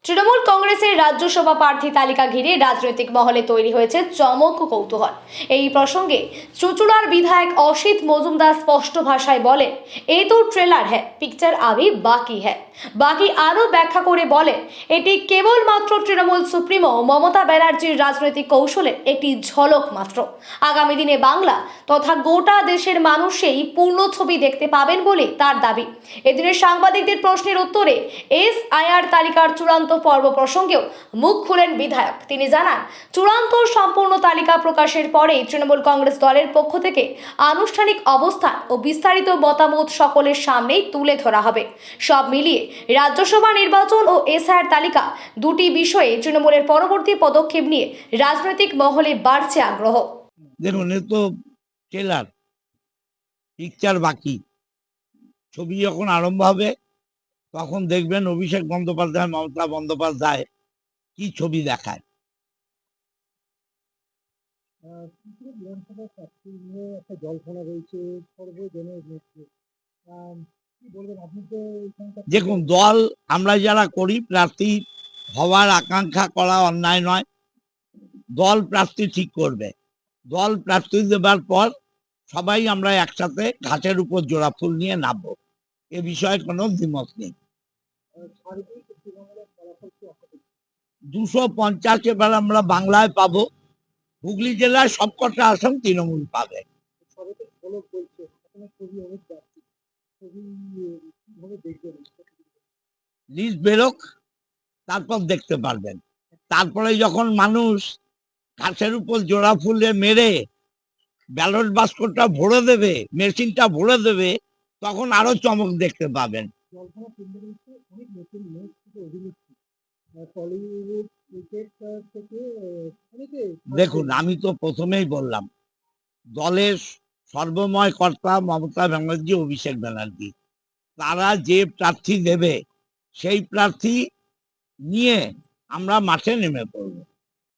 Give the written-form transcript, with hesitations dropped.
তৃণমূল কংগ্রেসের রাজ্যসভা প্রার্থী তালিকা ঘিরে রাজনৈতিক মহলে তৈরি হয়েছে চমক ও কৌতূহল। এই প্রসঙ্গে চুঁচুড়ার বিধায়ক অসিত মজুমদার স্পষ্ট ভাষায় বলেন, এই তো ট্রেলার হ্যাঁ, পিকচার আভি বাকি হ্যাঁ। বাকি আরও ব্যাখ্যা করে বলেন, এটি কেবলমাত্র তৃণমূল সুপ্রিমো মমতা ব্যানার্জির রাজনৈতিক কৌশলের একটি ঝলক মাত্র। আগামী দিনে বাংলা তথা গোটা দেশের মানুষই পূর্ণ ছবি দেখতে পাবেন বলে তার দাবি। এদিনের সাংবাদিকদের প্রশ্নের উত্তরে এসআইআর তালিকার চূড়ান্ত পর্ব প্রসঙ্গেও মুখ খুলেন বিধায়ক। তিনি জানান, চূড়ান্ত সম্পূর্ণ তালিকা প্রকাশের পরেই তৃণমূল কংগ্রেস দলের পক্ষ থেকে আনুষ্ঠানিক অবস্থান ও বিস্তারিত মতামত সকলের সামনেই তুলে ধরা হবে। সব মিলিয়ে রাজ্যসভা নির্বাচন ও এসআইআর তালিকা দুটি বিষয়ে তৃণমূলের পরবর্তী পদক্ষেপ নিয়ে রাজনৈতিক মহলে বাড়ছে আগ্রহ। দেখুন, এ তো ট্রেলার, পিকচার বাকি। ছবি যখন আরম্ভ হবে তখন দেখবেন অভিষেক বন্দ্যোপাধ্যায়, মমতা বন্দ্যোপাধ্যায় কি ছবি দেখায়। বিধানসভার প্রার্থী নিয়ে একটা জল্পনা রয়েছে সর্বজনের মধ্যে। কি বলবেন আপনি? তো এখানকার দেখুন, দল আমরা যারা করি, প্রার্থী হওয়ার আকাঙ্ক্ষা করা অন্যায় নয়। দল প্রার্থী ঠিক করবে। দল প্রার্থী দেবার পর সবাই আমরা একসাথে ঘাটের উপর জোড়া ফুল নিয়ে নামবো। এ বিষয়ে কোনো দ্বিমত নেই। সার্বিক তৃণমূলের ফলাফল কি আশা করছেন? 250 এবার আমরা বাংলায় পাবো। হুগলি জেলায় সবকটা আসন তৃণমূল পাবে। সবে তো ঝলক বলছে, এখনো ছবি অনেক যাচ্ছে। ছবি কিভাবে দেখবেন? লিস্ট বেরোক, তারপর দেখতে পারবেন। তারপরে যখন মানুষ ঘাসের উপর জোড়া ফুলে মেরে ব্যালট বাস্কটা ভরে দেবে, মেশিনটা ভরে দেবে, তখন আরো চমক দেখতে পাবেন। জল্পনা কেন্দ্র রয়েছে অনেক নতুন মুখ থেকে অভিনেত্রী, টলিউড ক্রিকেট থেকে অনেকে। দেখুন, আমি তো প্রথমেই বললাম, দলের সর্বময় কর্তা মমতা ব্যানার্জি, অভিষেক ব্যানার্জি, তারা যে প্রার্থী দেবে সেই প্রার্থী নিয়ে আমরা মাঠে নেমে পড়ব।